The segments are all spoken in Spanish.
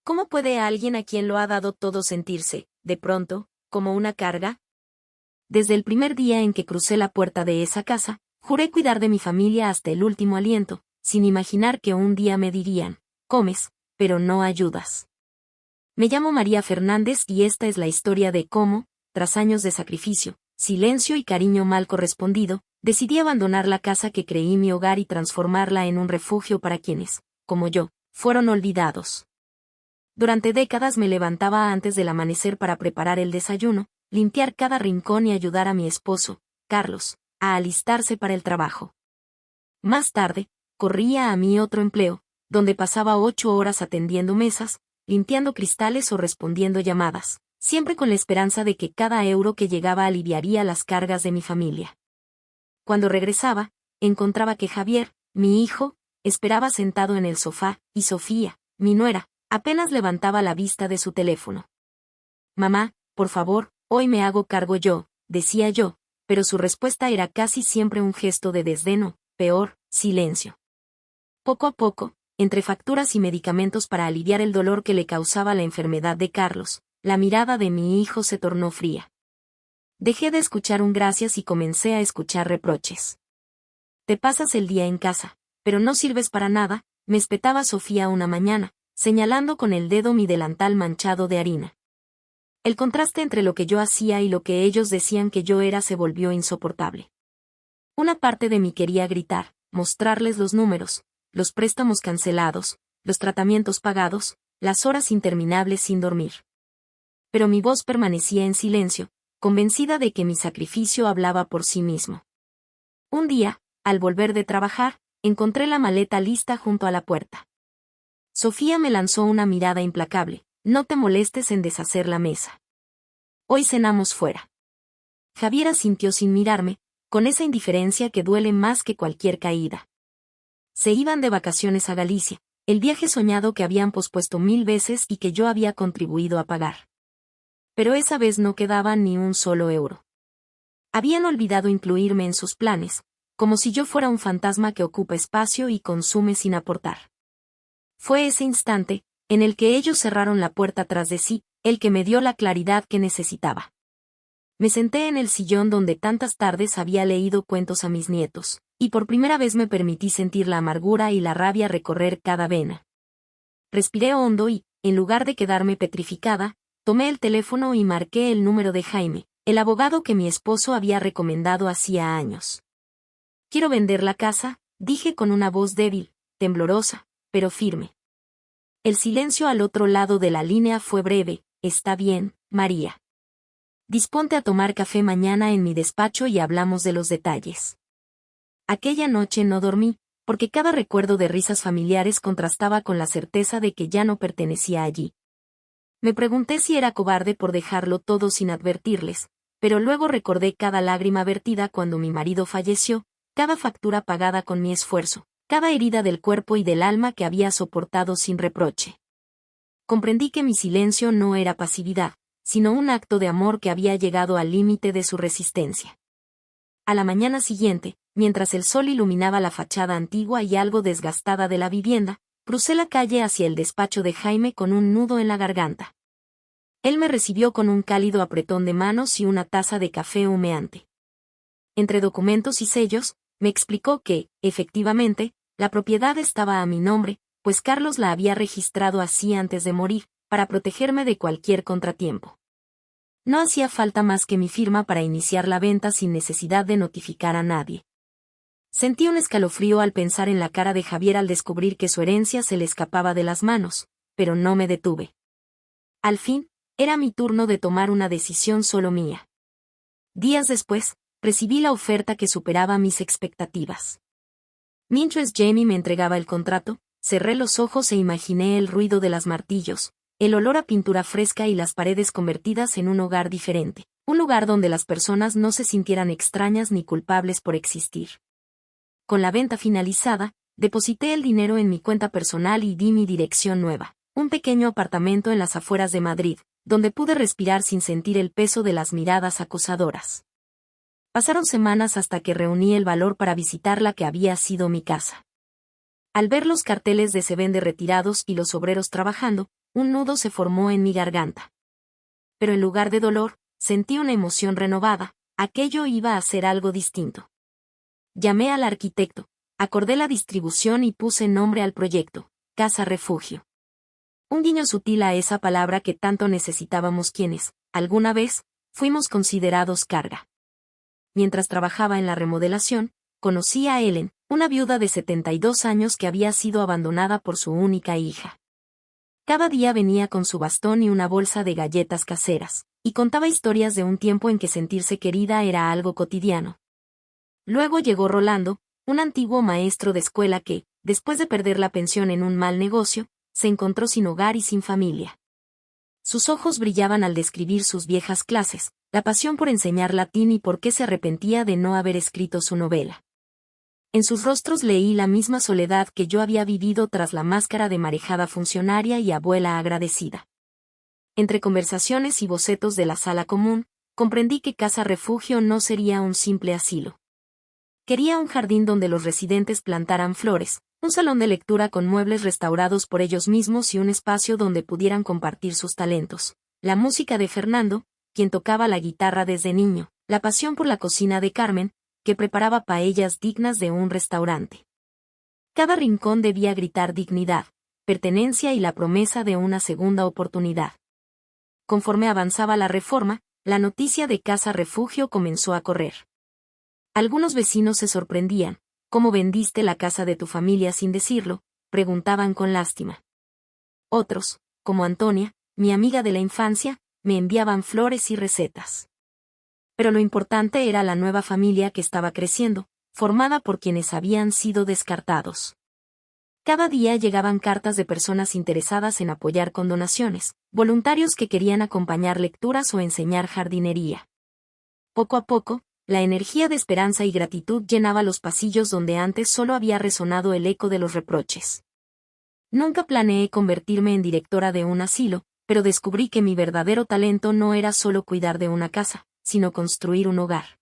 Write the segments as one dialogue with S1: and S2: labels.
S1: ¿Cómo puede alguien a quien lo ha dado todo sentirse, de pronto, como una carga? Desde el primer día en que crucé la puerta de esa casa, juré cuidar de mi familia hasta el último aliento, sin imaginar que un día me dirían, comes, pero no ayudas. Me llamo María Fernández y esta es la historia de cómo, tras años de sacrificio, silencio y cariño mal correspondido, decidí abandonar la casa que creí mi hogar y transformarla en un refugio para quienes, como yo, fueron olvidados. Durante décadas me levantaba antes del amanecer para preparar el desayuno, limpiar cada rincón y ayudar a mi esposo, Carlos, a alistarse para el trabajo. Más tarde, corría a mi otro empleo, donde pasaba 8 horas atendiendo mesas, limpiando cristales o respondiendo llamadas, siempre con la esperanza de que cada euro que llegaba aliviaría las cargas de mi familia. Cuando regresaba, encontraba que Javier, mi hijo, esperaba sentado en el sofá, y Sofía, mi nuera, apenas levantaba la vista de su teléfono. Mamá, por favor, hoy me hago cargo yo, decía yo, pero su respuesta era casi siempre un gesto de desdén o, peor, silencio. Poco a poco, entre facturas y medicamentos para aliviar el dolor que le causaba la enfermedad de Carlos, la mirada de mi hijo se tornó fría. Dejé de escuchar un gracias y comencé a escuchar reproches. Te pasas el día en casa, pero no sirves para nada, me espetaba Sofía una mañana, señalando con el dedo mi delantal manchado de harina. El contraste entre lo que yo hacía y lo que ellos decían que yo era se volvió insoportable. Una parte de mí quería gritar, mostrarles los números, los préstamos cancelados, los tratamientos pagados, las horas interminables sin dormir. Pero mi voz permanecía en silencio, convencida de que mi sacrificio hablaba por sí mismo. Un día, al volver de trabajar, encontré la maleta lista junto a la puerta. Sofía me lanzó una mirada implacable, no te molestes en deshacer la mesa. Hoy cenamos fuera. Javier asintió sin mirarme, con esa indiferencia que duele más que cualquier caída. Se iban de vacaciones a Galicia, el viaje soñado que habían pospuesto 1000 veces y que yo había contribuido a pagar. Pero esa vez no quedaba ni un solo euro. Habían olvidado incluirme en sus planes, como si yo fuera un fantasma que ocupa espacio y consume sin aportar. Fue ese instante, en el que ellos cerraron la puerta tras de sí, el que me dio la claridad que necesitaba. Me senté en el sillón donde tantas tardes había leído cuentos a mis nietos, y por primera vez me permití sentir la amargura y la rabia recorrer cada vena. Respiré hondo y, en lugar de quedarme petrificada, tomé el teléfono y marqué el número de Jaime, el abogado que mi esposo había recomendado hacía años. Quiero vender la casa, dije con una voz débil, temblorosa, pero firme. El silencio al otro lado de la línea fue breve. Está bien, María. Disponte a tomar café mañana en mi despacho y hablamos de los detalles. Aquella noche no dormí, porque cada recuerdo de risas familiares contrastaba con la certeza de que ya no pertenecía allí. Me pregunté si era cobarde por dejarlo todo sin advertirles, pero luego recordé cada lágrima vertida cuando mi marido falleció, cada factura pagada con mi esfuerzo, cada herida del cuerpo y del alma que había soportado sin reproche. Comprendí que mi silencio no era pasividad, sino un acto de amor que había llegado al límite de su resistencia. A la mañana siguiente, mientras el sol iluminaba la fachada antigua y algo desgastada de la vivienda, crucé la calle hacia el despacho de Jaime con un nudo en la garganta. Él me recibió con un cálido apretón de manos y una taza de café humeante. Entre documentos y sellos, me explicó que, efectivamente, la propiedad estaba a mi nombre, pues Carlos la había registrado así antes de morir, para protegerme de cualquier contratiempo. No hacía falta más que mi firma para iniciar la venta sin necesidad de notificar a nadie. Sentí un escalofrío al pensar en la cara de Javier al descubrir que su herencia se le escapaba de las manos, pero no me detuve. Al fin, era mi turno de tomar una decisión solo mía. Días después, recibí la oferta que superaba mis expectativas. Mientras Jamie me entregaba el contrato, cerré los ojos e imaginé el ruido de los martillos, el olor a pintura fresca y las paredes convertidas en un hogar diferente, un lugar donde las personas no se sintieran extrañas ni culpables por existir. Con la venta finalizada, deposité el dinero en mi cuenta personal y di mi dirección nueva, un pequeño apartamento en las afueras de Madrid, donde pude respirar sin sentir el peso de las miradas acosadoras. Pasaron semanas hasta que reuní el valor para visitar la que había sido mi casa. Al ver los carteles de se vende retirados y los obreros trabajando, un nudo se formó en mi garganta. Pero en lugar de dolor, sentí una emoción renovada, aquello iba a ser algo distinto. Llamé al arquitecto, acordé la distribución y puse nombre al proyecto, Casa Refugio. Un guiño sutil a esa palabra que tanto necesitábamos quienes, alguna vez, fuimos considerados carga. Mientras trabajaba en la remodelación, conocí a Ellen, una viuda de 72 años que había sido abandonada por su única hija. Cada día venía con su bastón y una bolsa de galletas caseras, y contaba historias de un tiempo en que sentirse querida era algo cotidiano. Luego llegó Rolando, un antiguo maestro de escuela que, después de perder la pensión en un mal negocio, se encontró sin hogar y sin familia. Sus ojos brillaban al describir sus viejas clases, la pasión por enseñar latín y por qué se arrepentía de no haber escrito su novela. En sus rostros leí la misma soledad que yo había vivido tras la máscara de marejada funcionaria y abuela agradecida. Entre conversaciones y bocetos de la sala común, comprendí que Casa Refugio no sería un simple asilo. Quería un jardín donde los residentes plantaran flores, un salón de lectura con muebles restaurados por ellos mismos y un espacio donde pudieran compartir sus talentos. La música de Fernando, quien tocaba la guitarra desde niño, la pasión por la cocina de Carmen, que preparaba paellas dignas de un restaurante. Cada rincón debía gritar dignidad, pertenencia y la promesa de una segunda oportunidad. Conforme avanzaba la reforma, la noticia de Casa Refugio comenzó a correr. Algunos vecinos se sorprendían. ¿Cómo vendiste la casa de tu familia sin decirlo?, preguntaban con lástima. Otros, como Antonia, mi amiga de la infancia, me enviaban flores y recetas. Pero lo importante era la nueva familia que estaba creciendo, formada por quienes habían sido descartados. Cada día llegaban cartas de personas interesadas en apoyar con donaciones, voluntarios que querían acompañar lecturas o enseñar jardinería. Poco a poco, la energía de esperanza y gratitud llenaba los pasillos donde antes solo había resonado el eco de los reproches. Nunca planeé convertirme en directora de un asilo, pero descubrí que mi verdadero talento no era solo cuidar de una casa, sino construir un hogar.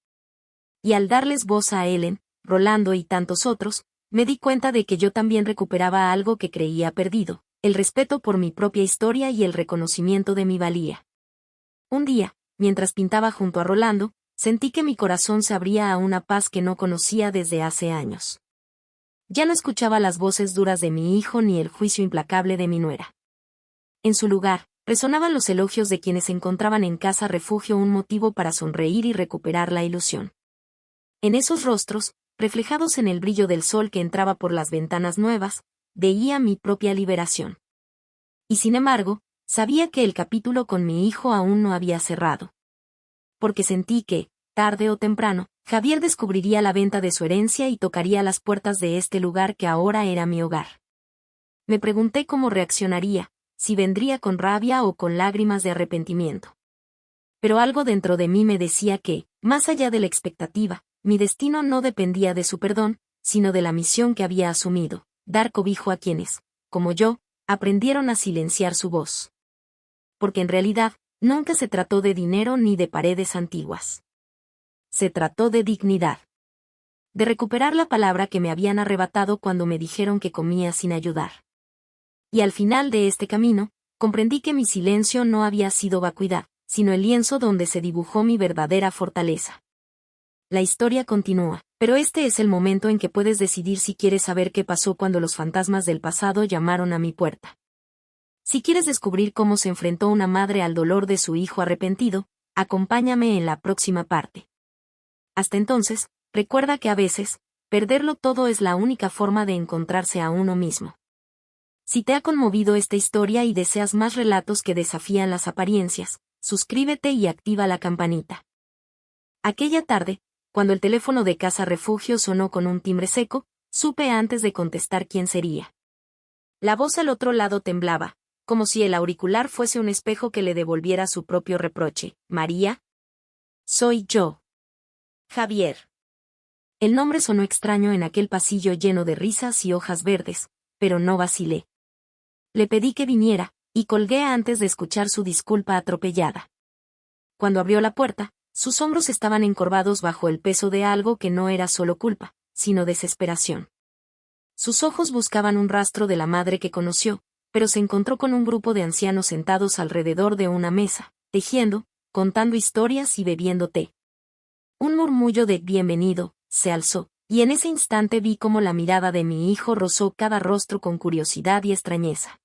S1: Y al darles voz a Ellen, Rolando y tantos otros, me di cuenta de que yo también recuperaba algo que creía perdido, el respeto por mi propia historia y el reconocimiento de mi valía. Un día, mientras pintaba junto a Rolando, sentí que mi corazón se abría a una paz que no conocía desde hace años. Ya no escuchaba las voces duras de mi hijo ni el juicio implacable de mi nuera. En su lugar, resonaban los elogios de quienes encontraban en Casa Refugio un motivo para sonreír y recuperar la ilusión. En esos rostros, reflejados en el brillo del sol que entraba por las ventanas nuevas, veía mi propia liberación. Y sin embargo, sabía que el capítulo con mi hijo aún no había cerrado. Porque sentí que, tarde o temprano, Javier descubriría la venta de su herencia y tocaría las puertas de este lugar que ahora era mi hogar. Me pregunté cómo reaccionaría, si vendría con rabia o con lágrimas de arrepentimiento. Pero algo dentro de mí me decía que, más allá de la expectativa, mi destino no dependía de su perdón, sino de la misión que había asumido, dar cobijo a quienes, como yo, aprendieron a silenciar su voz. Porque en realidad, nunca se trató de dinero ni de paredes antiguas. Se trató de dignidad. De recuperar la palabra que me habían arrebatado cuando me dijeron que comía sin ayudar. Y al final de este camino, comprendí que mi silencio no había sido vacuidad, sino el lienzo donde se dibujó mi verdadera fortaleza. La historia continúa, pero este es el momento en que puedes decidir si quieres saber qué pasó cuando los fantasmas del pasado llamaron a mi puerta. Si quieres descubrir cómo se enfrentó una madre al dolor de su hijo arrepentido, acompáñame en la próxima parte. Hasta entonces, recuerda que a veces, perderlo todo es la única forma de encontrarse a uno mismo. Si te ha conmovido esta historia y deseas más relatos que desafían las apariencias, suscríbete y activa la campanita. Aquella tarde, cuando el teléfono de Casa Refugio sonó con un timbre seco, supe antes de contestar quién sería. La voz al otro lado temblaba, como si el auricular fuese un espejo que le devolviera su propio reproche. ¿María? Soy yo. Javier. El nombre sonó extraño en aquel pasillo lleno de risas y hojas verdes, pero no vacilé. Le pedí que viniera, y colgué antes de escuchar su disculpa atropellada. Cuando abrió la puerta, sus hombros estaban encorvados bajo el peso de algo que no era solo culpa, sino desesperación. Sus ojos buscaban un rastro de la madre que conoció, pero se encontró con un grupo de ancianos sentados alrededor de una mesa, tejiendo, contando historias y bebiendo té. Un murmullo de «bienvenido» se alzó, y en ese instante vi cómo la mirada de mi hijo rozó cada rostro con curiosidad y extrañeza.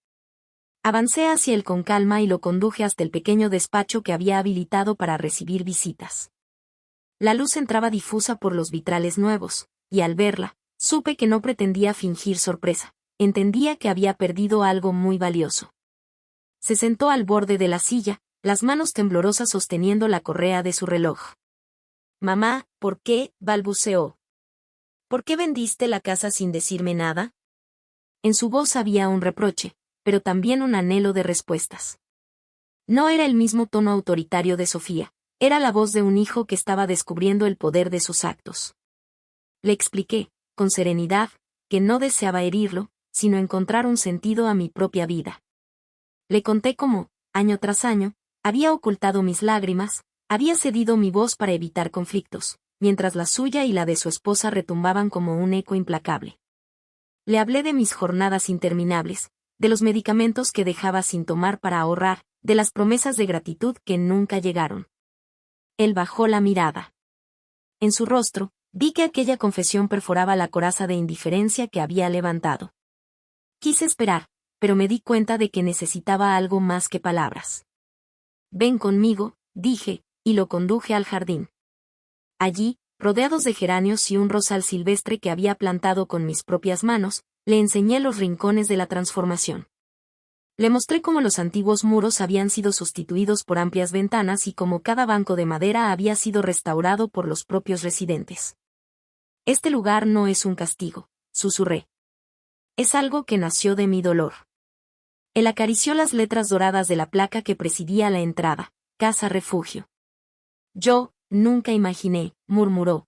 S1: Avancé hacia él con calma y lo conduje hasta el pequeño despacho que había habilitado para recibir visitas. La luz entraba difusa por los vitrales nuevos, y al verla, supe que no pretendía fingir sorpresa. Entendía que había perdido algo muy valioso. Se sentó al borde de la silla, las manos temblorosas sosteniendo la correa de su reloj. «Mamá, ¿por qué?», balbuceó. «¿Por qué vendiste la casa sin decirme nada?». En su voz había un reproche, pero también un anhelo de respuestas. No era el mismo tono autoritario de Sofía, era la voz de un hijo que estaba descubriendo el poder de sus actos. Le expliqué, con serenidad, que no deseaba herirlo, sino encontrar un sentido a mi propia vida. Le conté cómo, año tras año, había ocultado mis lágrimas, había cedido mi voz para evitar conflictos, mientras la suya y la de su esposa retumbaban como un eco implacable. Le hablé de mis jornadas interminables, de los medicamentos que dejaba sin tomar para ahorrar, de las promesas de gratitud que nunca llegaron. Él bajó la mirada. En su rostro, vi que aquella confesión perforaba la coraza de indiferencia que había levantado. Quise esperar, pero me di cuenta de que necesitaba algo más que palabras. «Ven conmigo», dije, y lo conduje al jardín. Allí, rodeados de geranios y un rosal silvestre que había plantado con mis propias manos, le enseñé los rincones de la transformación. Le mostré cómo los antiguos muros habían sido sustituidos por amplias ventanas y cómo cada banco de madera había sido restaurado por los propios residentes. «Este lugar no es un castigo», susurré. «Es algo que nació de mi dolor». Él acarició las letras doradas de la placa que presidía la entrada, «Casa Refugio». «Yo, nunca imaginé», murmuró.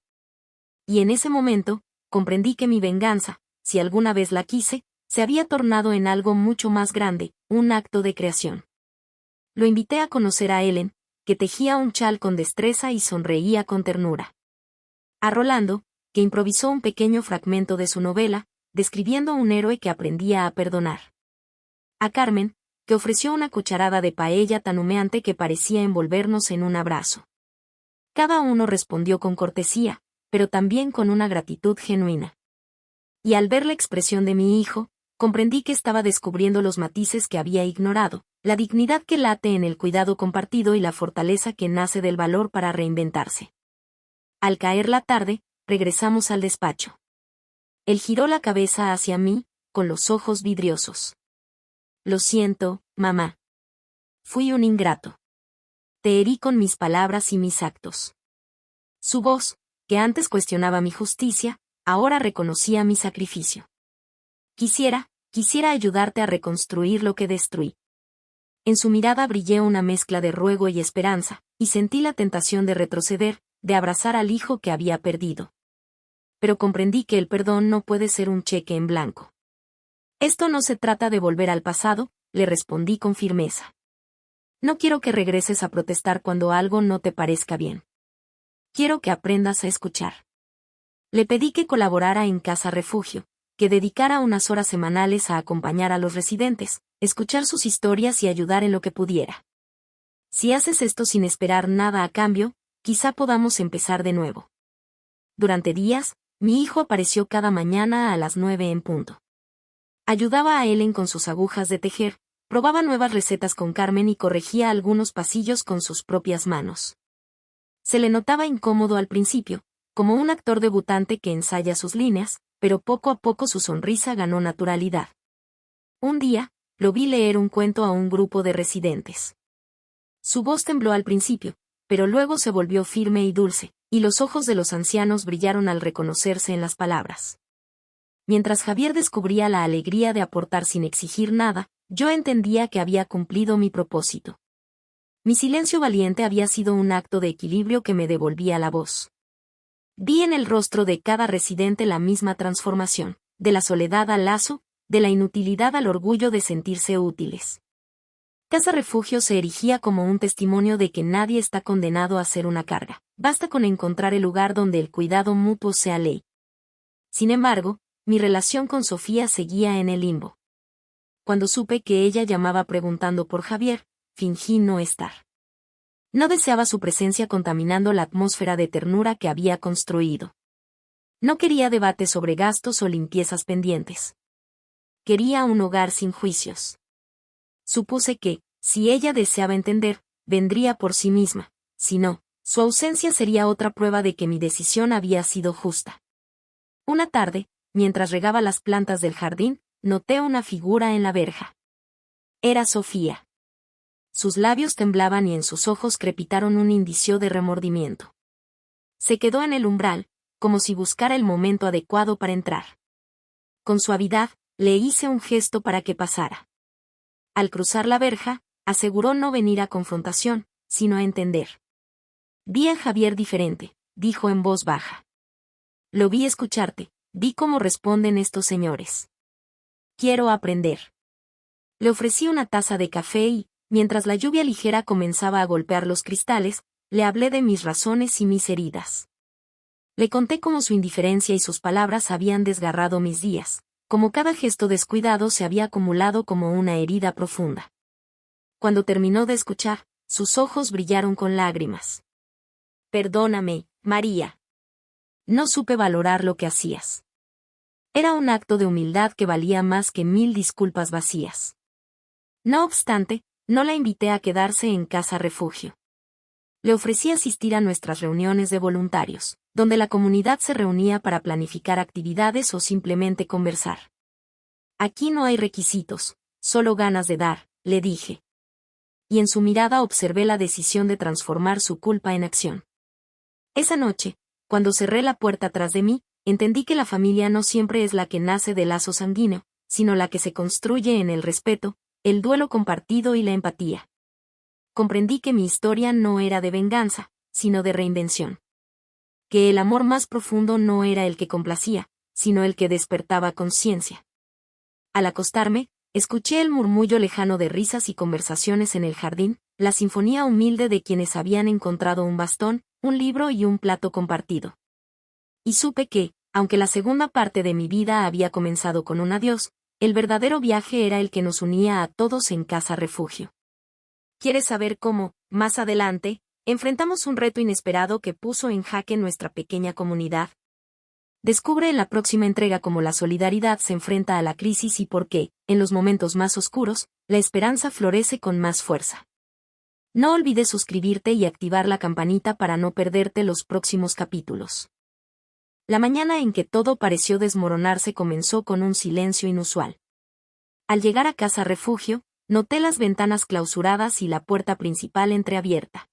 S1: Y en ese momento, comprendí que mi venganza, si alguna vez la quise, se había tornado en algo mucho más grande, un acto de creación. Lo invité a conocer a Ellen, que tejía un chal con destreza y sonreía con ternura. A Rolando, que improvisó un pequeño fragmento de su novela, describiendo un héroe que aprendía a perdonar. A Carmen, que ofreció una cucharada de paella tan humeante que parecía envolvernos en un abrazo. Cada uno respondió con cortesía, pero también con una gratitud genuina. Y al ver la expresión de mi hijo, comprendí que estaba descubriendo los matices que había ignorado, la dignidad que late en el cuidado compartido y la fortaleza que nace del valor para reinventarse. Al caer la tarde, regresamos al despacho. Él giró la cabeza hacia mí, con los ojos vidriosos. «Lo siento, mamá. Fui un ingrato. Te herí con mis palabras y mis actos». Su voz, que antes cuestionaba mi justicia, ahora reconocía mi sacrificio. Quisiera ayudarte a reconstruir lo que destruí». En su mirada brillé una mezcla de ruego y esperanza, y sentí la tentación de retroceder, de abrazar al hijo que había perdido. Pero comprendí que el perdón no puede ser un cheque en blanco. «Esto no se trata de volver al pasado», le respondí con firmeza. «No quiero que regreses a protestar cuando algo no te parezca bien. Quiero que aprendas a escuchar». Le pedí que colaborara en Casa Refugio, que dedicara unas horas semanales a acompañar a los residentes, escuchar sus historias y ayudar en lo que pudiera. «Si haces esto sin esperar nada a cambio, quizá podamos empezar de nuevo». Durante días, mi hijo apareció cada mañana a las 9 en punto. Ayudaba a Ellen con sus agujas de tejer, probaba nuevas recetas con Carmen y corregía algunos pasillos con sus propias manos. Se le notaba incómodo al principio, como un actor debutante que ensaya sus líneas, pero poco a poco su sonrisa ganó naturalidad. Un día, lo vi leer un cuento a un grupo de residentes. Su voz tembló al principio, pero luego se volvió firme y dulce, y los ojos de los ancianos brillaron al reconocerse en las palabras. Mientras Javier descubría la alegría de aportar sin exigir nada, yo entendía que había cumplido mi propósito. Mi silencio valiente había sido un acto de equilibrio que me devolvía la voz. Vi en el rostro de cada residente la misma transformación, de la soledad al lazo, de la inutilidad al orgullo de sentirse útiles. Casa Refugio se erigía como un testimonio de que nadie está condenado a ser una carga, basta con encontrar el lugar donde el cuidado mutuo sea ley. Sin embargo, mi relación con Sofía seguía en el limbo. Cuando supe que ella llamaba preguntando por Javier, fingí no estar. No deseaba su presencia contaminando la atmósfera de ternura que había construido. No quería debate sobre gastos o limpiezas pendientes. Quería un hogar sin juicios. Supuse que, si ella deseaba entender, vendría por sí misma, si no, su ausencia sería otra prueba de que mi decisión había sido justa. Una tarde, mientras regaba las plantas del jardín, noté una figura en la verja. Era Sofía. Sus labios temblaban y en sus ojos crepitaron un indicio de remordimiento. Se quedó en el umbral, como si buscara el momento adecuado para entrar. Con suavidad, le hice un gesto para que pasara. Al cruzar la verja, aseguró no venir a confrontación, sino a entender. Vi a Javier diferente, dijo en voz baja. Lo vi escucharte, vi cómo responden estos señores. Quiero aprender. Le ofrecí una taza de café y, mientras la lluvia ligera comenzaba a golpear los cristales, le hablé de mis razones y mis heridas. Le conté cómo su indiferencia y sus palabras habían desgarrado mis días, cómo cada gesto descuidado se había acumulado como una herida profunda. Cuando terminó de escuchar, sus ojos brillaron con lágrimas. Perdóname, María. No supe valorar lo que hacías. Era un acto de humildad que valía más que 1000 disculpas vacías. No obstante, no la invité a quedarse en casa refugio. Le ofrecí asistir a nuestras reuniones de voluntarios, donde la comunidad se reunía para planificar actividades o simplemente conversar. Aquí no hay requisitos, solo ganas de dar, le dije. Y en su mirada observé la decisión de transformar su culpa en acción. Esa noche, cuando cerré la puerta tras de mí, entendí que la familia no siempre es la que nace de lazo sanguíneo, sino la que se construye en el respeto, el duelo compartido y la empatía. Comprendí que mi historia no era de venganza, sino de reinvención. Que el amor más profundo no era el que complacía, sino el que despertaba conciencia. Al acostarme, escuché el murmullo lejano de risas y conversaciones en el jardín, la sinfonía humilde de quienes habían encontrado un bastón, un libro y un plato compartido. Y supe que, aunque la segunda parte de mi vida había comenzado con un adiós, el verdadero viaje era el que nos unía a todos en casa refugio. ¿Quieres saber cómo, más adelante, enfrentamos un reto inesperado que puso en jaque nuestra pequeña comunidad? Descubre en la próxima entrega cómo la solidaridad se enfrenta a la crisis y por qué, en los momentos más oscuros, la esperanza florece con más fuerza. No olvides suscribirte y activar la campanita para no perderte los próximos capítulos. La mañana en que todo pareció desmoronarse comenzó con un silencio inusual. Al llegar a casa refugio, noté las ventanas clausuradas y la puerta principal entreabierta.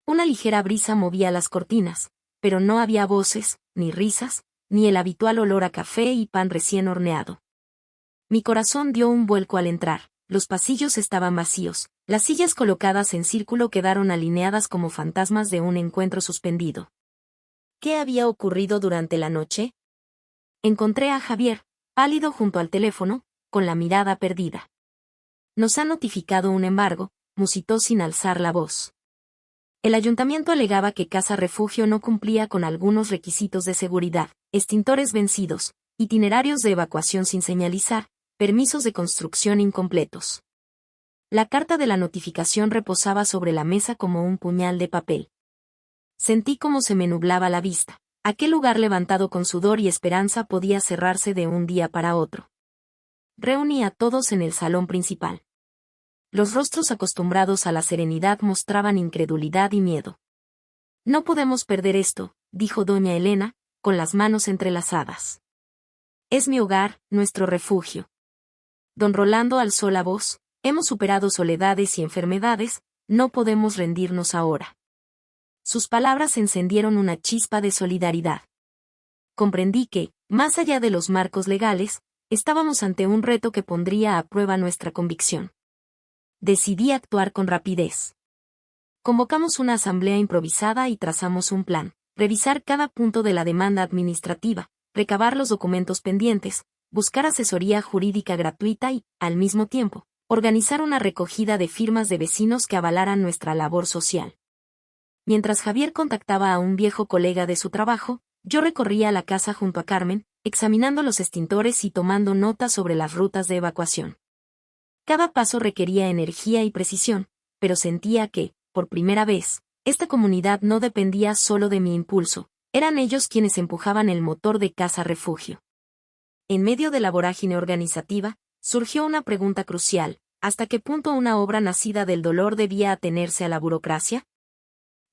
S1: Una ligera brisa movía las cortinas, pero no había voces, ni risas, ni el habitual olor a café y pan recién horneado. Mi corazón dio un vuelco al entrar, los pasillos estaban vacíos, las sillas colocadas en círculo quedaron alineadas como fantasmas de un encuentro suspendido. ¿Qué había ocurrido durante la noche? Encontré a Javier, pálido junto al teléfono, con la mirada perdida. Nos ha notificado un embargo, musitó sin alzar la voz. El ayuntamiento alegaba que Casa Refugio no cumplía con algunos requisitos de seguridad, extintores vencidos, itinerarios de evacuación sin señalizar, permisos de construcción incompletos. La carta de la notificación reposaba sobre la mesa como un puñal de papel. Sentí como se me nublaba la vista. Aquel lugar levantado con sudor y esperanza podía cerrarse de un día para otro. Reuní a todos en el salón principal. Los rostros acostumbrados a la serenidad mostraban incredulidad y miedo. No podemos perder esto, dijo doña Elena, con las manos entrelazadas. Es mi hogar, nuestro refugio. Don Rolando alzó la voz, hemos superado soledades y enfermedades, no podemos rendirnos ahora. Sus palabras encendieron una chispa de solidaridad. Comprendí que, más allá de los marcos legales, estábamos ante un reto que pondría a prueba nuestra convicción. Decidí actuar con rapidez. Convocamos una asamblea improvisada y trazamos un plan, revisar cada punto de la demanda administrativa, recabar los documentos pendientes, buscar asesoría jurídica gratuita y, al mismo tiempo, organizar una recogida de firmas de vecinos que avalaran nuestra labor social. Mientras Javier contactaba a un viejo colega de su trabajo, yo recorría la casa junto a Carmen, examinando los extintores y tomando notas sobre las rutas de evacuación. Cada paso requería energía y precisión, pero sentía que, por primera vez, esta comunidad no dependía solo de mi impulso, eran ellos quienes empujaban el motor de Casa Refugio. En medio de la vorágine organizativa, surgió una pregunta crucial: ¿hasta qué punto una obra nacida del dolor debía atenerse a la burocracia?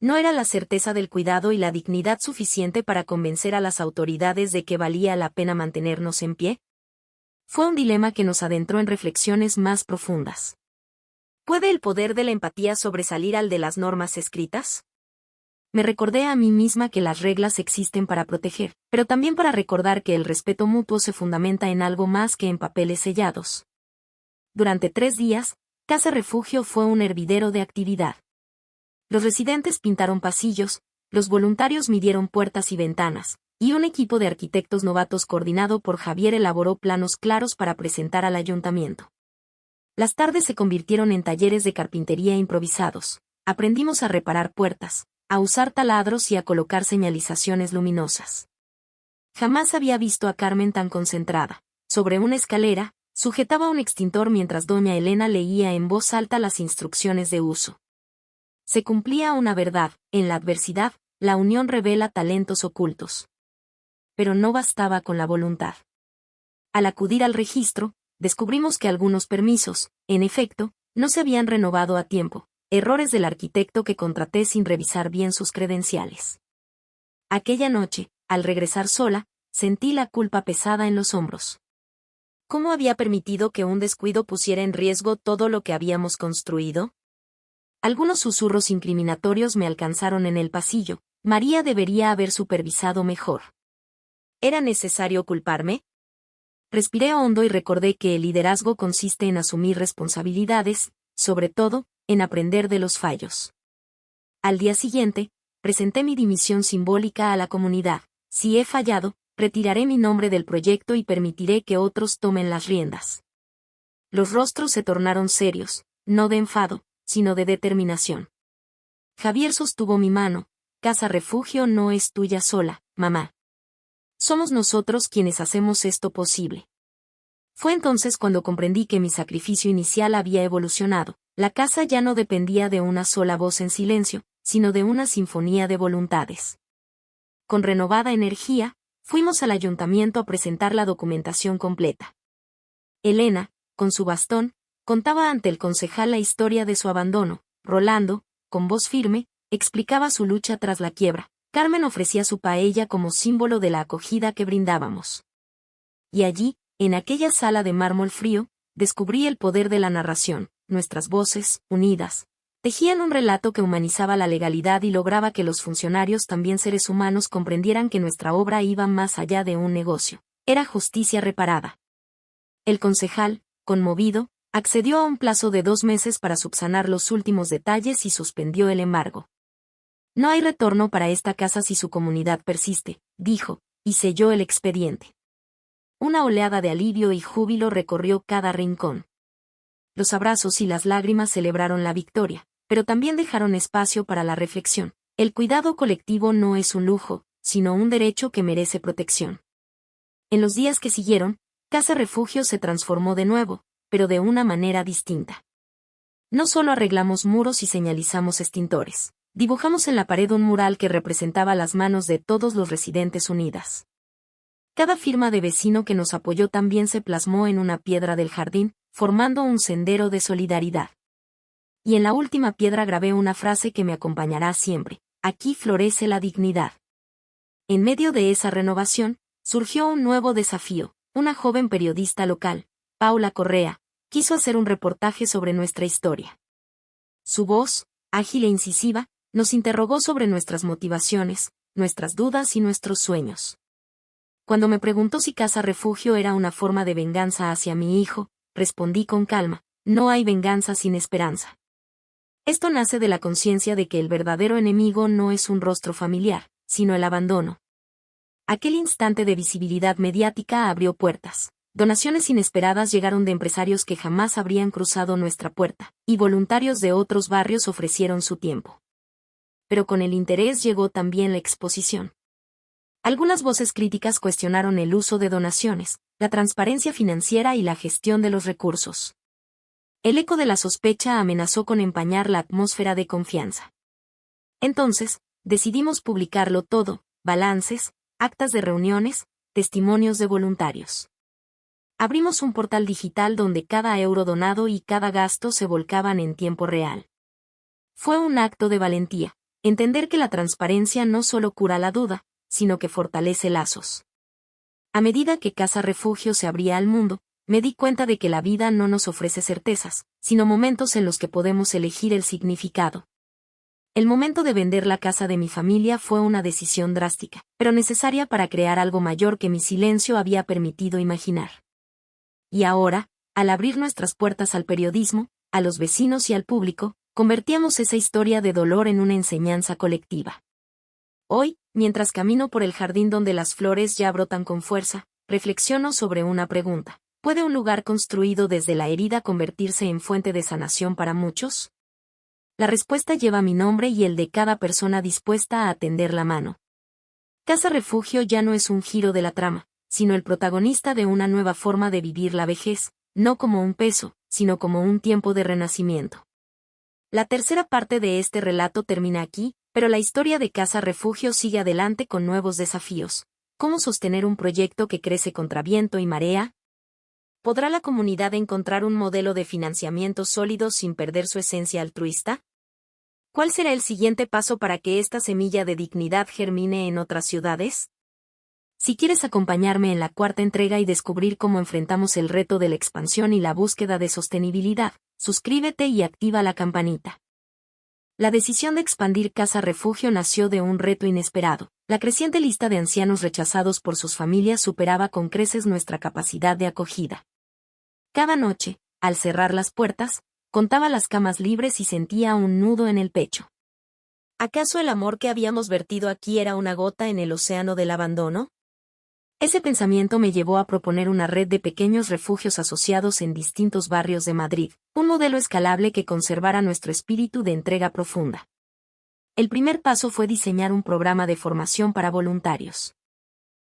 S1: ¿No era la certeza del cuidado y la dignidad suficiente para convencer a las autoridades de que valía la pena mantenernos en pie? Fue un dilema que nos adentró en reflexiones más profundas. ¿Puede el poder de la empatía sobresalir al de las normas escritas? Me recordé a mí misma que las reglas existen para proteger, pero también para recordar que el respeto mutuo se fundamenta en algo más que en papeles sellados. Durante 3 días, Casa Refugio fue un hervidero de actividad. Los residentes pintaron pasillos, los voluntarios midieron puertas y ventanas, y un equipo de arquitectos novatos coordinado por Javier elaboró planos claros para presentar al ayuntamiento. Las tardes se convirtieron en talleres de carpintería improvisados. Aprendimos a reparar puertas, a usar taladros y a colocar señalizaciones luminosas. Jamás había visto a Carmen tan concentrada. Sobre una escalera, sujetaba un extintor mientras doña Elena leía en voz alta las instrucciones de uso. Se cumplía una verdad: en la adversidad, la unión revela talentos ocultos. Pero no bastaba con la voluntad. Al acudir al registro, descubrimos que algunos permisos, en efecto, no se habían renovado a tiempo, errores del arquitecto que contraté sin revisar bien sus credenciales. Aquella noche, al regresar sola, sentí la culpa pesada en los hombros. ¿Cómo había permitido que un descuido pusiera en riesgo todo lo que habíamos construido? Algunos susurros incriminatorios me alcanzaron en el pasillo: María debería haber supervisado mejor. ¿Era necesario culparme? Respiré hondo y recordé que el liderazgo consiste en asumir responsabilidades, sobre todo, en aprender de los fallos. Al día siguiente, presenté mi dimisión simbólica a la comunidad. Si he fallado, retiraré mi nombre del proyecto y permitiré que otros tomen las riendas. Los rostros se tornaron serios, no de enfado, sino de determinación. Javier sostuvo mi mano: Casa Refugio no es tuya sola, mamá. Somos nosotros quienes hacemos esto posible. Fue entonces cuando comprendí que mi sacrificio inicial había evolucionado. La casa ya no dependía de una sola voz en silencio, sino de una sinfonía de voluntades. Con renovada energía, fuimos al ayuntamiento a presentar la documentación completa. Elena, con su bastón, contaba ante el concejal la historia de su abandono. Rolando, con voz firme, explicaba su lucha tras la quiebra. Carmen ofrecía su paella como símbolo de la acogida que brindábamos. Y allí, en aquella sala de mármol frío, descubrí el poder de la narración. Nuestras voces, unidas, tejían un relato que humanizaba la legalidad y lograba que los funcionarios, también seres humanos, comprendieran que nuestra obra iba más allá de un negocio. Era justicia reparada. El concejal, conmovido, accedió a un plazo de 2 meses para subsanar los últimos detalles y suspendió el embargo. No hay retorno para esta casa si su comunidad persiste, dijo, y selló el expediente. Una oleada de alivio y júbilo recorrió cada rincón. Los abrazos y las lágrimas celebraron la victoria, pero también dejaron espacio para la reflexión. El cuidado colectivo no es un lujo, sino un derecho que merece protección. En los días que siguieron, Casa Refugio se transformó de nuevo, pero de una manera distinta. No solo arreglamos muros y señalizamos extintores. Dibujamos en la pared un mural que representaba las manos de todos los residentes unidas. Cada firma de vecino que nos apoyó también se plasmó en una piedra del jardín, formando un sendero de solidaridad. Y en la última piedra grabé una frase que me acompañará siempre: aquí florece la dignidad. En medio de esa renovación, surgió un nuevo desafío. Una joven periodista local, Paula Correa, quiso hacer un reportaje sobre nuestra historia. Su voz, ágil e incisiva, nos interrogó sobre nuestras motivaciones, nuestras dudas y nuestros sueños. Cuando me preguntó si Casa Refugio era una forma de venganza hacia mi hijo, respondí con calma: no hay venganza sin esperanza. Esto nace de la conciencia de que el verdadero enemigo no es un rostro familiar, sino el abandono. Aquel instante de visibilidad mediática abrió puertas. Donaciones inesperadas llegaron de empresarios que jamás habrían cruzado nuestra puerta, y voluntarios de otros barrios ofrecieron su tiempo. Pero con el interés llegó también la exposición. Algunas voces críticas cuestionaron el uso de donaciones, la transparencia financiera y la gestión de los recursos. El eco de la sospecha amenazó con empañar la atmósfera de confianza. Entonces, decidimos publicarlo todo: balances, actas de reuniones, testimonios de voluntarios. Abrimos un portal digital donde cada euro donado y cada gasto se volcaban en tiempo real. Fue un acto de valentía, entender que la transparencia no solo cura la duda, sino que fortalece lazos. A medida que Casa Refugio se abría al mundo, me di cuenta de que la vida no nos ofrece certezas, sino momentos en los que podemos elegir el significado. El momento de vender la casa de mi familia fue una decisión drástica, pero necesaria para crear algo mayor que mi silencio había permitido imaginar. Y ahora, al abrir nuestras puertas al periodismo, a los vecinos y al público, convertíamos esa historia de dolor en una enseñanza colectiva. Hoy, mientras camino por el jardín donde las flores ya brotan con fuerza, reflexiono sobre una pregunta: ¿puede un lugar construido desde la herida convertirse en fuente de sanación para muchos? La respuesta lleva mi nombre y el de cada persona dispuesta a tender la mano. Casa Refugio ya no es un giro de la trama, sino el protagonista de una nueva forma de vivir la vejez, no como un peso, sino como un tiempo de renacimiento. La tercera parte de este relato termina aquí, pero la historia de Casa Refugio sigue adelante con nuevos desafíos. ¿Cómo sostener un proyecto que crece contra viento y marea? ¿Podrá la comunidad encontrar un modelo de financiamiento sólido sin perder su esencia altruista? ¿Cuál será el siguiente paso para que esta semilla de dignidad germine en otras ciudades? Si quieres acompañarme en la cuarta entrega y descubrir cómo enfrentamos el reto de la expansión y la búsqueda de sostenibilidad, suscríbete y activa la campanita. La decisión de expandir Casa Refugio nació de un reto inesperado. La creciente lista de ancianos rechazados por sus familias superaba con creces nuestra capacidad de acogida. Cada noche, al cerrar las puertas, contaba las camas libres y sentía un nudo en el pecho. ¿Acaso el amor que habíamos vertido aquí era una gota en el océano del abandono? Ese pensamiento me llevó a proponer una red de pequeños refugios asociados en distintos barrios de Madrid, un modelo escalable que conservara nuestro espíritu de entrega profunda. El primer paso fue diseñar un programa de formación para voluntarios.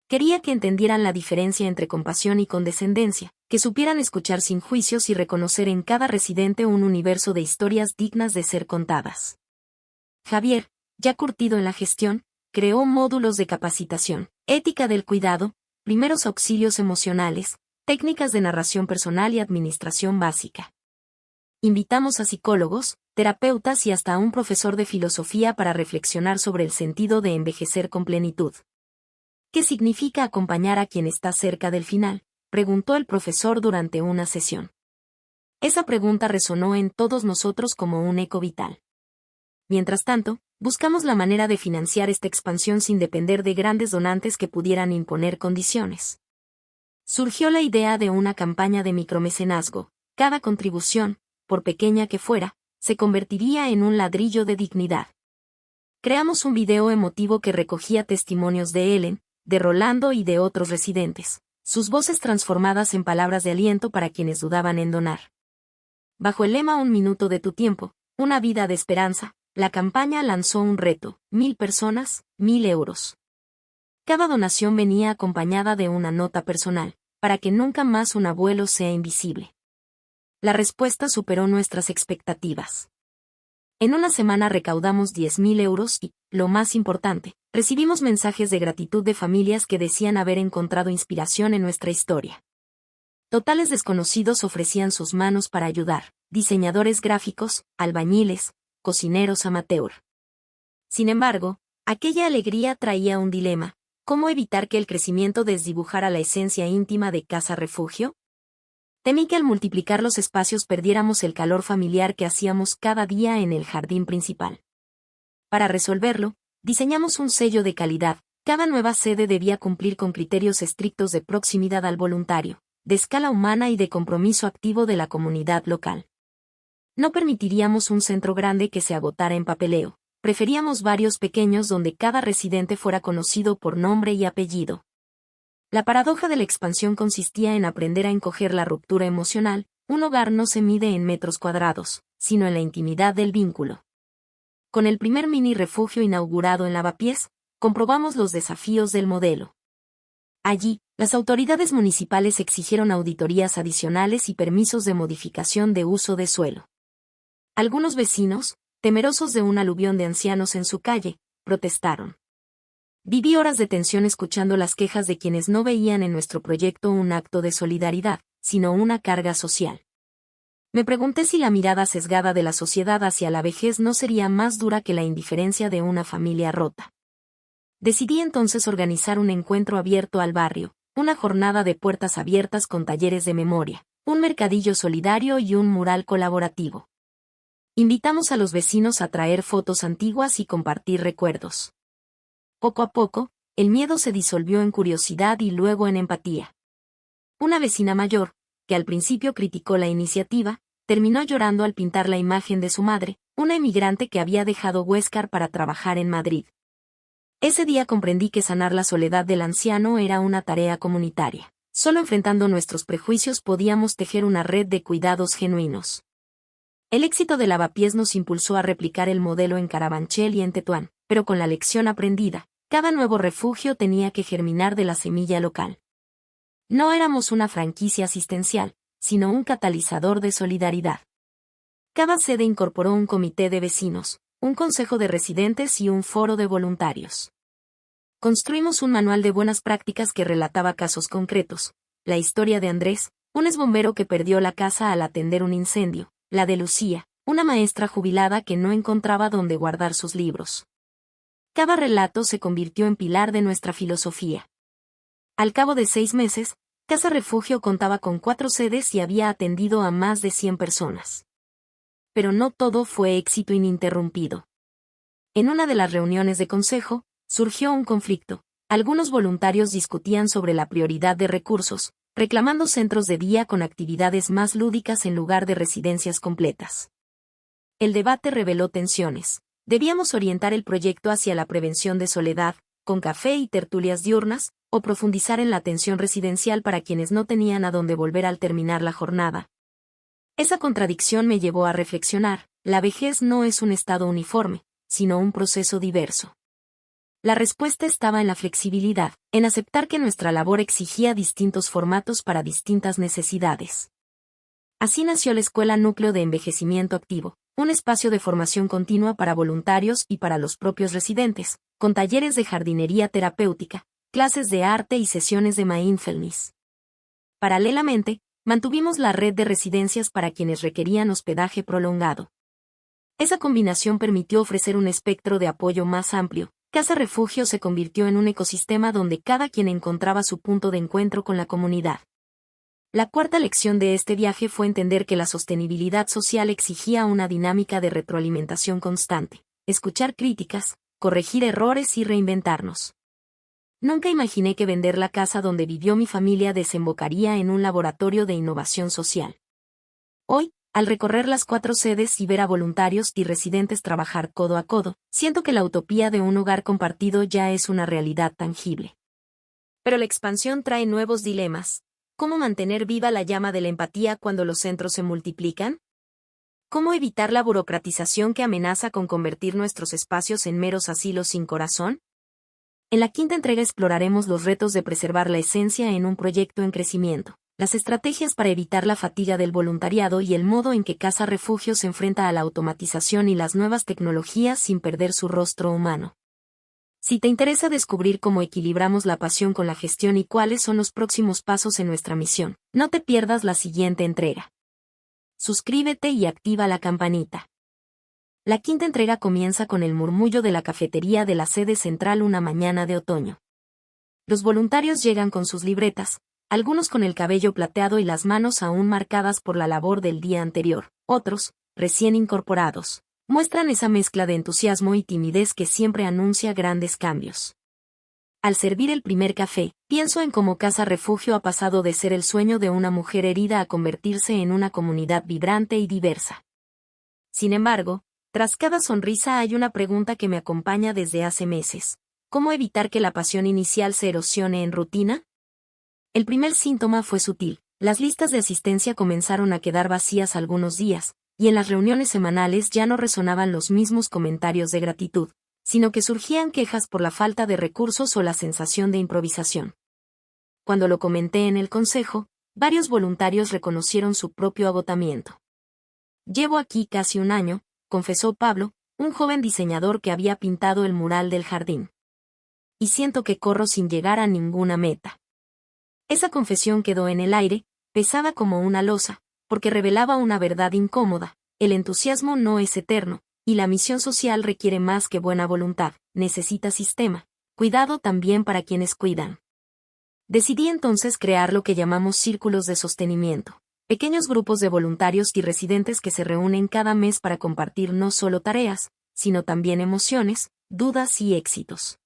S1: Quería que entendieran la diferencia entre compasión y condescendencia, que supieran escuchar sin juicios y reconocer en cada residente un universo de historias dignas de ser contadas. Javier, ya curtido en la gestión, creó módulos de capacitación, ética del cuidado, primeros auxilios emocionales, técnicas de narración personal y administración básica. Invitamos a psicólogos, terapeutas y hasta a un profesor de filosofía para reflexionar sobre el sentido de envejecer con plenitud. ¿Qué significa acompañar a quien está cerca del final?, preguntó el profesor durante una sesión. Esa pregunta resonó en todos nosotros como un eco vital. Mientras tanto, buscamos la manera de financiar esta expansión sin depender de grandes donantes que pudieran imponer condiciones. Surgió la idea de una campaña de micromecenazgo. Cada contribución, por pequeña que fuera, se convertiría en un ladrillo de dignidad. Creamos un video emotivo que recogía testimonios de Ellen, de Rolando y de otros residentes, sus voces transformadas en palabras de aliento para quienes dudaban en donar. Bajo el lema Un minuto de tu tiempo, una vida de esperanza, la campaña lanzó un reto: 1000 personas, 1000 euros. Cada donación venía acompañada de una nota personal, para que nunca más un abuelo sea invisible. La respuesta superó nuestras expectativas. En una semana recaudamos 10.000 euros y, lo más importante, recibimos mensajes de gratitud de familias que decían haber encontrado inspiración en nuestra historia. Totales desconocidos ofrecían sus manos para ayudar: diseñadores gráficos, albañiles, cocineros amateur. Sin embargo, aquella alegría traía un dilema: ¿cómo evitar que el crecimiento desdibujara la esencia íntima de Casa Refugio? Temí que al multiplicar los espacios perdiéramos el calor familiar que hacíamos cada día en el jardín principal. Para resolverlo, diseñamos un sello de calidad. Cada nueva sede debía cumplir con criterios estrictos de proximidad al voluntario, de escala humana y de compromiso activo de la comunidad local. No permitiríamos un centro grande que se agotara en papeleo. Preferíamos varios pequeños donde cada residente fuera conocido por nombre y apellido. La paradoja de la expansión consistía en aprender a encoger la ruptura emocional. Un hogar no se mide en metros cuadrados, sino en la intimidad del vínculo. Con el primer mini refugio inaugurado en Lavapiés, comprobamos los desafíos del modelo. Allí, Las autoridades municipales exigieron auditorías adicionales y permisos de modificación de uso de suelo. Algunos vecinos, temerosos de un aluvión de ancianos en su calle, protestaron. Viví horas de tensión escuchando las quejas de quienes no veían en nuestro proyecto un acto de solidaridad, sino una carga social. Me pregunté si la mirada sesgada de la sociedad hacia la vejez no sería más dura que la indiferencia de una familia rota. Decidí entonces organizar un encuentro abierto al barrio, una jornada de puertas abiertas con talleres de memoria, un mercadillo solidario y un mural colaborativo. Invitamos a los vecinos a traer fotos antiguas y compartir recuerdos. Poco a poco, el miedo se disolvió en curiosidad y luego en empatía. Una vecina mayor, que al principio criticó la iniciativa, terminó llorando al pintar la imagen de su madre, una emigrante que había dejado Huéscar para trabajar en Madrid. Ese día comprendí que sanar la soledad del anciano era una tarea comunitaria. Solo enfrentando nuestros prejuicios podíamos tejer una red de cuidados genuinos. El éxito de Lavapiés nos impulsó a replicar el modelo en Carabanchel y en Tetuán, pero con la lección aprendida, cada nuevo refugio tenía que germinar de la semilla local. No éramos una franquicia asistencial, sino un catalizador de solidaridad. Cada sede incorporó un comité de vecinos, un consejo de residentes y un foro de voluntarios. Construimos un manual de buenas prácticas que relataba casos concretos, la historia de Andrés, un exbombero que perdió la casa al atender un incendio, la de Lucía, una maestra jubilada que no encontraba dónde guardar sus libros. Cada relato se convirtió en pilar de nuestra filosofía. Al cabo de 6 meses, Casa Refugio contaba con 4 sedes y había atendido a más de 100 personas. Pero no todo fue éxito ininterrumpido. En una de las reuniones de consejo, surgió un conflicto. Algunos voluntarios discutían sobre la prioridad de recursos, reclamando centros de día con actividades más lúdicas en lugar de residencias completas. El debate reveló tensiones. Debíamos orientar el proyecto hacia la prevención de soledad, con café y tertulias diurnas, o profundizar en la atención residencial para quienes no tenían a dónde volver al terminar la jornada. Esa contradicción me llevó a reflexionar: la vejez no es un estado uniforme, sino un proceso diverso. La respuesta estaba en la flexibilidad, en aceptar que nuestra labor exigía distintos formatos para distintas necesidades. Así nació la Escuela Núcleo de Envejecimiento Activo, un espacio de formación continua para voluntarios y para los propios residentes, con talleres de jardinería terapéutica, clases de arte y sesiones de mindfulness. Paralelamente, mantuvimos la red de residencias para quienes requerían hospedaje prolongado. Esa combinación permitió ofrecer un espectro de apoyo más amplio. Casa Refugio se convirtió en un ecosistema donde cada quien encontraba su punto de encuentro con la comunidad. La cuarta lección de este viaje fue entender que la sostenibilidad social exigía una dinámica de retroalimentación constante, escuchar críticas, corregir errores y reinventarnos. Nunca imaginé que vender la casa donde vivió mi familia desembocaría en un laboratorio de innovación social. Hoy, al recorrer las 4 sedes y ver a voluntarios y residentes trabajar codo a codo, siento que la utopía de un hogar compartido ya es una realidad tangible. Pero la expansión trae nuevos dilemas. ¿Cómo mantener viva la llama de la empatía cuando los centros se multiplican? ¿Cómo evitar la burocratización que amenaza con convertir nuestros espacios en meros asilos sin corazón? En la quinta entrega exploraremos los retos de preservar la esencia en un proyecto en crecimiento, las estrategias para evitar la fatiga del voluntariado y el modo en que Casa Refugio se enfrenta a la automatización y las nuevas tecnologías sin perder su rostro humano. Si te interesa descubrir cómo equilibramos la pasión con la gestión y cuáles son los próximos pasos en nuestra misión, no te pierdas la siguiente entrega. Suscríbete y activa la campanita. La quinta entrega comienza con el murmullo de la cafetería de la sede central una mañana de otoño. Los voluntarios llegan con sus libretas, algunos con el cabello plateado y las manos aún marcadas por la labor del día anterior, otros, recién incorporados, muestran esa mezcla de entusiasmo y timidez que siempre anuncia grandes cambios. Al servir el primer café, pienso en cómo Casa Refugio ha pasado de ser el sueño de una mujer herida a convertirse en una comunidad vibrante y diversa. Sin embargo, tras cada sonrisa hay una pregunta que me acompaña desde hace meses: ¿cómo evitar que la pasión inicial se erosione en rutina? El primer síntoma fue sutil: las listas de asistencia comenzaron a quedar vacías algunos días, y en las reuniones semanales ya no resonaban los mismos comentarios de gratitud, sino que surgían quejas por la falta de recursos o la sensación de improvisación. cuando lo comenté en el consejo, varios voluntarios reconocieron su propio agotamiento. Llevo aquí casi un año, confesó Pablo, un joven diseñador que había pintado el mural del jardín. Y siento que corro sin llegar a ninguna meta. Esa confesión quedó en el aire, pesada como una losa, porque revelaba una verdad incómoda: el entusiasmo no es eterno, y la misión social requiere más que buena voluntad, necesita sistema, cuidado también para quienes cuidan. Decidí entonces crear lo que llamamos círculos de sostenimiento, pequeños grupos de voluntarios y residentes que se reúnen cada mes para compartir no solo tareas, sino también emociones, dudas y éxitos.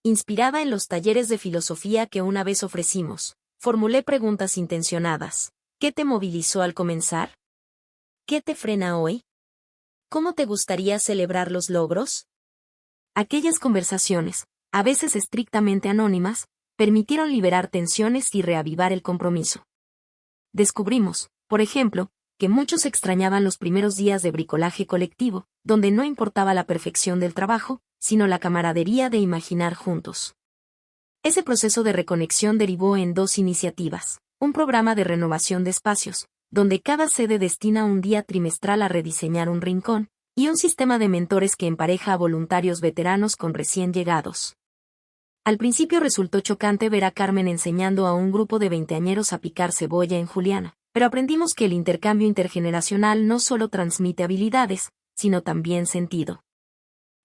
S1: Inspirada en los talleres de filosofía que una vez ofrecimos, formulé preguntas intencionadas. ¿Qué te movilizó al comenzar? ¿Qué te frena hoy? ¿Cómo te gustaría celebrar los logros? Aquellas conversaciones, a veces estrictamente anónimas, permitieron liberar tensiones y reavivar el compromiso. Descubrimos, por ejemplo, que muchos extrañaban los primeros días de bricolaje colectivo, donde no importaba la perfección del trabajo, sino la camaradería de imaginar juntos. Ese proceso de reconexión derivó en 2 iniciativas: un programa de renovación de espacios, donde cada sede destina un día trimestral a rediseñar un rincón, y un sistema de mentores que empareja a voluntarios veteranos con recién llegados. Al principio resultó chocante ver a Carmen enseñando a un grupo de veinteañeros a picar cebolla en Juliana, pero aprendimos que el intercambio intergeneracional no solo transmite habilidades, sino también sentido.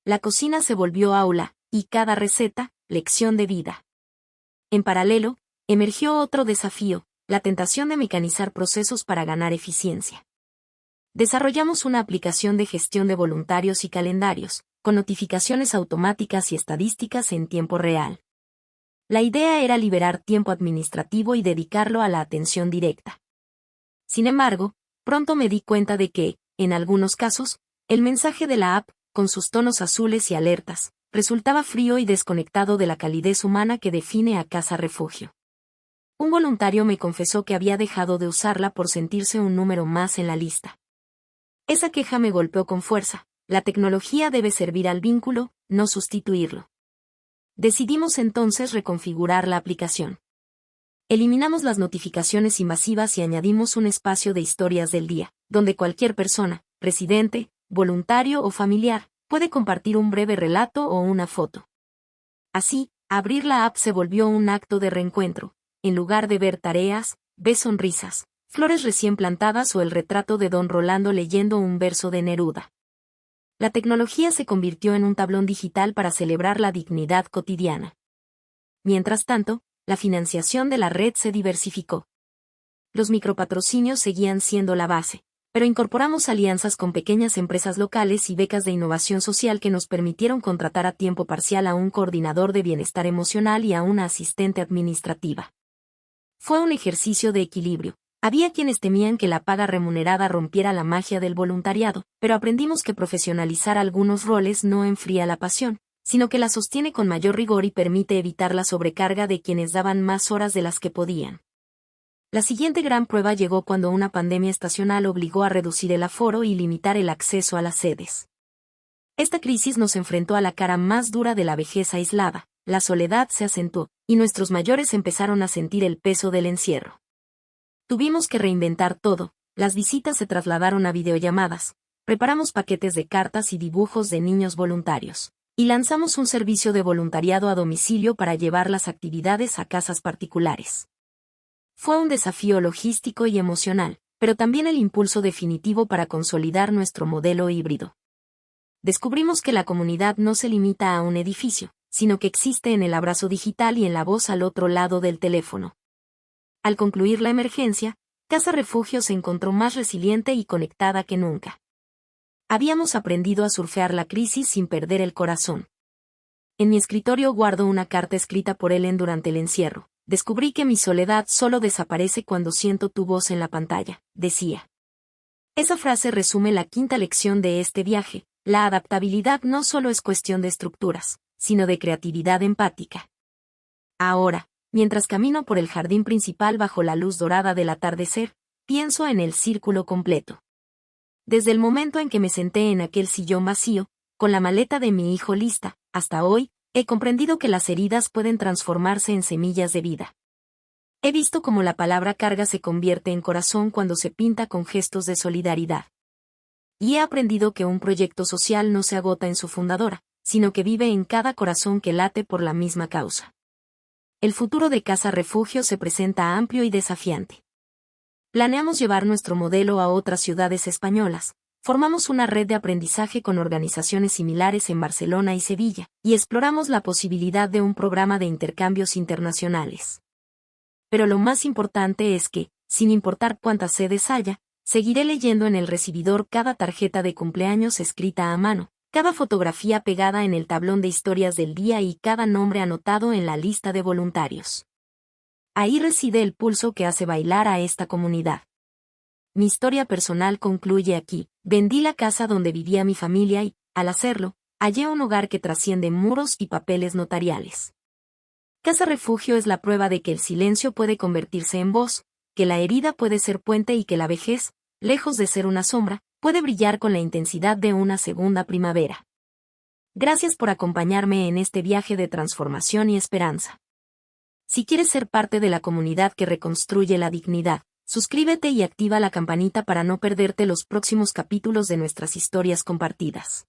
S1: La cocina se volvió aula, y cada receta, lección de vida. En paralelo, emergió otro desafío: la tentación de mecanizar procesos para ganar eficiencia. Desarrollamos una aplicación de gestión de voluntarios y calendarios, con notificaciones automáticas y estadísticas en tiempo real. La idea era liberar tiempo administrativo y dedicarlo a la atención directa. Sin embargo, pronto me di cuenta de que, en algunos casos, el mensaje de la app, con sus tonos azules y alertas, resultaba frío y desconectado de la calidez humana que define a Casa Refugio. Un voluntario me confesó que había dejado de usarla por sentirse un número más en la lista. Esa queja me golpeó con fuerza: la tecnología debe servir al vínculo, no sustituirlo. Decidimos entonces reconfigurar la aplicación. Eliminamos las notificaciones invasivas y añadimos un espacio de historias del día, donde cualquier persona, residente, voluntario o familiar, puede compartir un breve relato o una foto. Así, abrir la app se volvió un acto de reencuentro. En lugar de ver tareas, ves sonrisas, flores recién plantadas o el retrato de don Rolando leyendo un verso de Neruda. La tecnología se convirtió en un tablón digital para celebrar la dignidad cotidiana. Mientras tanto, la financiación de la red se diversificó. Los micropatrocinios seguían siendo la base, pero incorporamos alianzas con pequeñas empresas locales y becas de innovación social que nos permitieron contratar a tiempo parcial a un coordinador de bienestar emocional y a una asistente administrativa. Fue un ejercicio de equilibrio. Había quienes temían que la paga remunerada rompiera la magia del voluntariado, pero aprendimos que profesionalizar algunos roles no enfría la pasión, sino que la sostiene con mayor rigor y permite evitar la sobrecarga de quienes daban más horas de las que podían. La siguiente gran prueba llegó cuando una pandemia estacional obligó a reducir el aforo y limitar el acceso a las sedes. Esta crisis nos enfrentó a la cara más dura de la vejez aislada: la soledad se acentuó, y nuestros mayores empezaron a sentir el peso del encierro. Tuvimos que reinventar todo: las visitas se trasladaron a videollamadas, preparamos paquetes de cartas y dibujos de niños voluntarios, y lanzamos un servicio de voluntariado a domicilio para llevar las actividades a casas particulares. Fue un desafío logístico y emocional, pero también el impulso definitivo para consolidar nuestro modelo híbrido. Descubrimos que la comunidad no se limita a un edificio, sino que existe en el abrazo digital y en la voz al otro lado del teléfono. Al concluir la emergencia, Casa Refugio se encontró más resiliente y conectada que nunca. Habíamos aprendido a surfear la crisis sin perder el corazón. En mi escritorio guardo una carta escrita por Ellen durante el encierro. Descubrí que mi soledad solo desaparece cuando siento tu voz en la pantalla, decía. Esa frase resume la quinta lección de este viaje: la adaptabilidad no solo es cuestión de estructuras, sino de creatividad empática. Ahora, mientras camino por el jardín principal bajo la luz dorada del atardecer, pienso en el círculo completo. Desde el momento en que me senté en aquel sillón vacío, con la maleta de mi hijo lista, hasta hoy, he comprendido que las heridas pueden transformarse en semillas de vida. He visto cómo la palabra carga se convierte en corazón cuando se pinta con gestos de solidaridad. Y he aprendido que un proyecto social no se agota en su fundadora, sino que vive en cada corazón que late por la misma causa. El futuro de Casa Refugio se presenta amplio y desafiante. Planeamos llevar nuestro modelo a otras ciudades españolas. Formamos una red de aprendizaje con organizaciones similares en Barcelona y Sevilla, y exploramos la posibilidad de un programa de intercambios internacionales. Pero lo más importante es que, sin importar cuántas sedes haya, seguiré leyendo en el recibidor cada tarjeta de cumpleaños escrita a mano, cada fotografía pegada en el tablón de historias del día y cada nombre anotado en la lista de voluntarios. Ahí reside el pulso que hace bailar a esta comunidad. Mi historia personal concluye aquí. Vendí la casa donde vivía mi familia y, al hacerlo, hallé un hogar que trasciende muros y papeles notariales. Casa Refugio es la prueba de que el silencio puede convertirse en voz, que la herida puede ser puente y que la vejez, lejos de ser una sombra, puede brillar con la intensidad de una segunda primavera. Gracias por acompañarme en este viaje de transformación y esperanza. Si quieres ser parte de la comunidad que reconstruye la dignidad, suscríbete y activa la campanita para no perderte los próximos capítulos de nuestras historias compartidas.